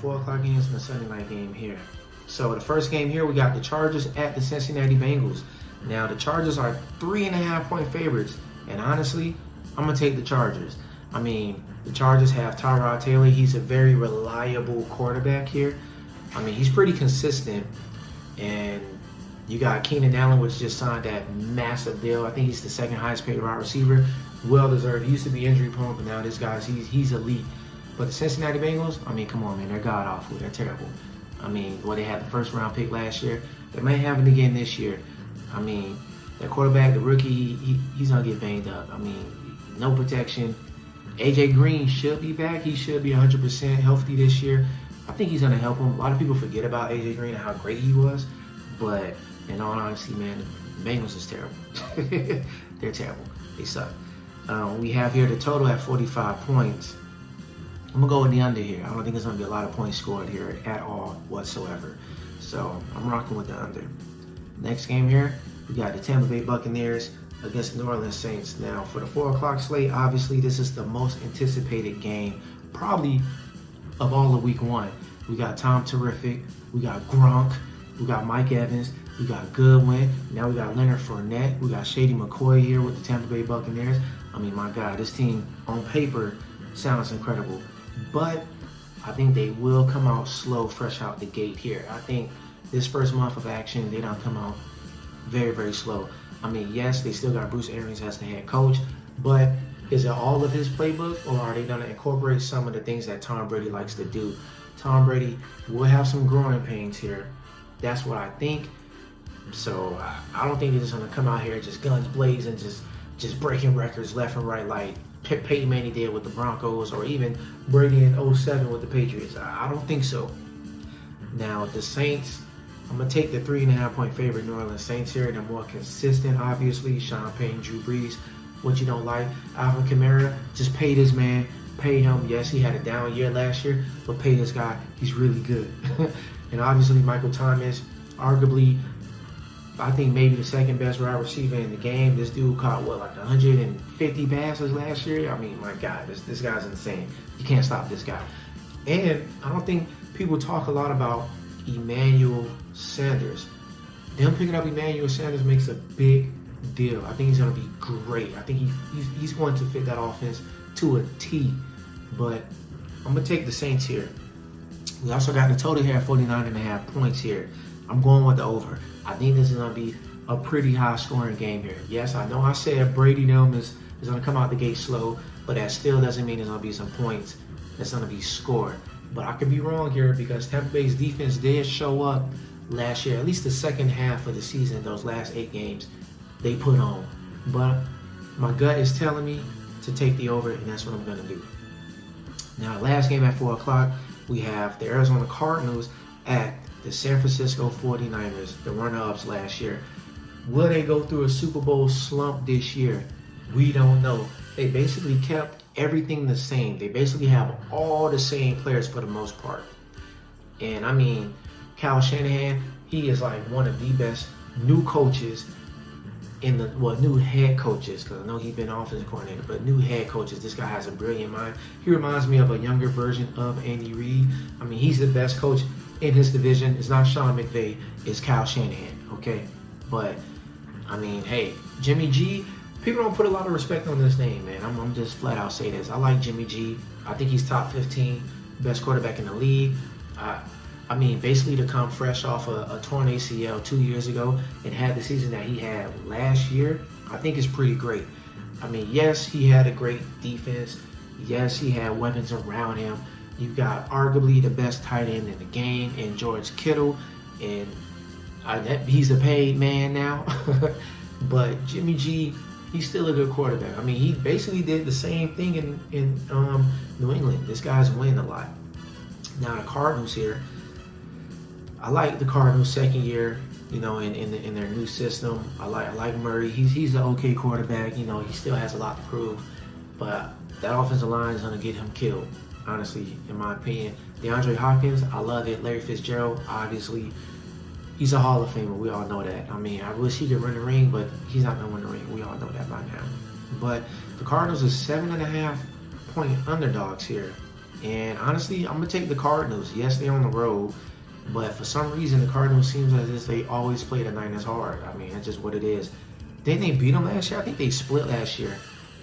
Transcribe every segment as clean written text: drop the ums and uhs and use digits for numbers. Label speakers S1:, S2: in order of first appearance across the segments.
S1: 4 o'clock games and the Sunday night game here. So the first game here, we got the Chargers at the Cincinnati Bengals. Now the Chargers are 3.5-point favorites, and honestly, I'm gonna take the Chargers. I mean, the Chargers have Tyrod Taylor. He's a very reliable quarterback here. I mean, he's pretty consistent, and you got Keenan Allen, which just signed that massive deal. I think he's the second highest paid wide receiver. Well deserved. He used to be injury prone, but now this guy's he's elite. But the Cincinnati Bengals, I mean, come on, man, they're god awful. They're terrible. I mean, they had the first round pick last year. They may have it again this year. I mean, their quarterback, the rookie, he's gonna get banged up. I mean, no protection. AJ Green should be back. He should be 100% healthy this year. I think he's gonna help him. A lot of people forget about AJ Green and how great he was, but in all honesty, man, the Bengals is terrible. They're terrible. They suck. We have here the total at 45 points. I'm going to go with the under here. I don't think there's going to be a lot of points scored here at all whatsoever. So I'm rocking with the under. Next game here, we got the Tampa Bay Buccaneers against the New Orleans Saints. Now, for the 4 o'clock slate, obviously this is the most anticipated game probably of all of week 1. We got Tom Terrific. We got Gronk. We got Mike Evans. We got Goodwin. Now we got Leonard Fournette. We got Shady McCoy here with the Tampa Bay Buccaneers. I mean, my God, this team on paper sounds incredible. But I think they will come out slow, fresh out the gate here. I think this first month of action, they don't come out very, very slow. I mean, yes, they still got Bruce Arians as the head coach, but is it all of his playbook, or are they going to incorporate some of the things that Tom Brady likes to do? Tom Brady will have some growing pains here. That's what I think. So I don't think they're just going to come out here just guns blazing, just breaking records left and right like Peyton Manning did with the Broncos, or even Brady in 07 with the Patriots. I don't think so. Now, the Saints, I'm going to take the 3.5-point favorite New Orleans Saints here. They're more consistent, obviously. Sean Payton, Drew Brees. What you don't like, Alvin Kamara, just pay this man. Pay him. Yes, he had a down year last year, but pay this guy. He's really good. And obviously, Michael Thomas, arguably, I think maybe the second best wide receiver in the game. This dude caught, like 150 passes last year? I mean, my God, this guy's insane. You can't stop this guy. And I don't think people talk a lot about Emmanuel Sanders. Them picking up Emmanuel Sanders makes a big deal. I think he's going to be great. I think he's going to fit that offense to a T. But I'm going to take the Saints here. We also got the total here at 49.5 points here. I'm going with the over. I think this is going to be a pretty high scoring game here. Yes, I know I said Brady Dome is going to come out the gate slow, but that still doesn't mean there's going to be some points that's going to be scored. But I could be wrong here, because Tampa Bay's defense did show up last year, at least the second half of the season, those last 8 games they put on. But my gut is telling me to take the over, and that's what I'm going to do. Now, last game at 4 o'clock, we have the Arizona Cardinals at the San Francisco 49ers, the runner-ups last year. Will they go through a Super Bowl slump this year? We don't know. They basically kept everything the same. They basically have all the same players for the most part. And I mean, Kyle Shanahan, he is like one of the best new coaches in the, new head coaches, because I know he's been offensive coordinator, but new head coaches. This guy has a brilliant mind. He reminds me of a younger version of Andy Reid. I mean, he's the best coach in his division. It's not Sean McVay, it's Kyle Shanahan, okay? But, I mean, hey, Jimmy G, people don't put a lot of respect on this name, man. I'm just flat out say this. I like Jimmy G. I think he's top 15, best quarterback in the league. I mean, basically to come fresh off a torn ACL 2 years ago and had the season that he had last year, I think is pretty great. I mean, yes, he had a great defense. Yes, he had weapons around him. You've got arguably the best tight end in the game in George Kittle, and he's a paid man now. But Jimmy G, he's still a good quarterback. I mean, he basically did the same thing in New England. This guy's winning a lot. Now the Cardinals here, I like the Cardinals' second year, in their new system. I like Murray. He's an okay quarterback. He still has a lot to prove, but that offensive line is going to get him killed, honestly, in my opinion. DeAndre Hopkins, I love it. Larry Fitzgerald, obviously, he's a Hall of Famer. We all know that. I mean, I wish he could win the ring, but he's not going to win the ring. We all know that by now. But the Cardinals are 7.5-point underdogs here. And honestly, I'm gonna take the Cardinals. Yes, they're on the road, but for some reason the Cardinals seems as if they always play the Niners hard. I mean, that's just what it is. Didn't they beat them last year? I think they split last year,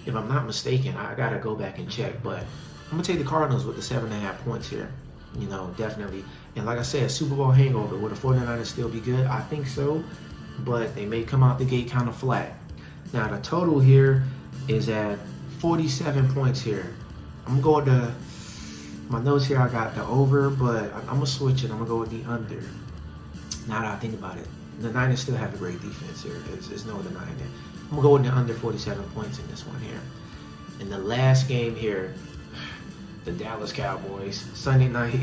S1: if I'm not mistaken. I gotta go back and check, but I'm gonna take the Cardinals with the 7.5 points here. You know, definitely. And like I said, Super Bowl hangover. Will the 49ers still be good? I think so, but they may come out the gate kind of flat. Now the total here is at 47 points here. I'm gonna go with my notes here. I got the over, but I'm gonna switch it. I'm gonna go with the under. Now that I think about it, the Niners still have a great defense here. There's no denying it. I'm gonna go with the under 47 points in this one here. In the last game here, the Dallas Cowboys, Sunday night,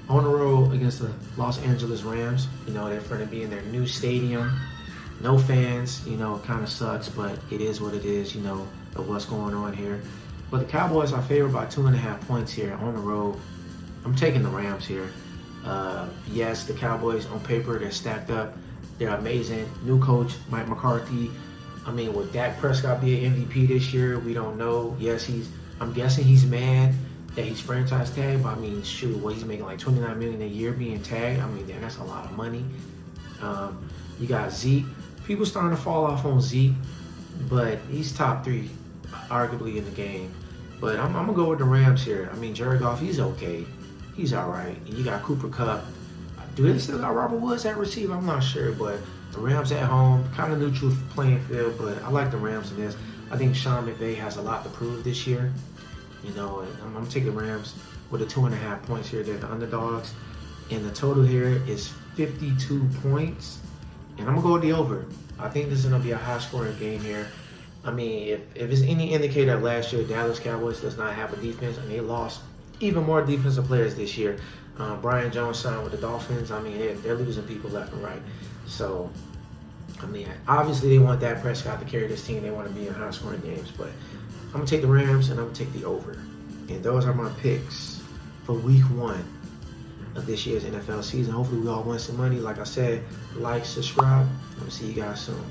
S1: on the road against the Los Angeles Rams. You know, they're going to be in their new stadium. No fans, you know, kind of sucks, but it is what it is, you know, of what's going on here. But the Cowboys are favored by 2.5 points here on the road. I'm taking the Rams here. Yes, the Cowboys on paper, they're stacked up. They're amazing. New coach, Mike McCarthy. I mean, would Dak Prescott be an MVP this year? We don't know. Yes, I'm guessing he's mad that he's franchise tagged, but I mean, shoot, what he's making like $29 million a year being tagged. I mean, that's a lot of money. You got Zeke. People starting to fall off on Zeke, but he's top 3, arguably, in the game. But I'm gonna go with the Rams here. I mean, Jared Goff, he's okay. He's all right. And you got Cooper Kupp. Do they still got Robert Woods at receiver? I'm not sure, but the Rams at home, kind of neutral playing field, but I like the Rams in this. I think Sean McVay has a lot to prove this year. You know, I'm taking the Rams with the 2.5 points here. They're the underdogs. And the total here is 52 points. And I'm going to go with the over. I think this is going to be a high-scoring game here. I mean, if it's any indicator of last year, Dallas Cowboys does not have a defense, and they lost even more defensive players this year. Brian Jones signed with the Dolphins. I mean, they're losing people left and right. So, I mean, obviously they want Dak Prescott to carry this team. They want to be in high-scoring games. But I'm going to take the Rams, and I'm going to take the over. And those are my picks for Week 1 of this year's NFL season. Hopefully we all win some money. Like I said, like, subscribe. I'm going to see you guys soon.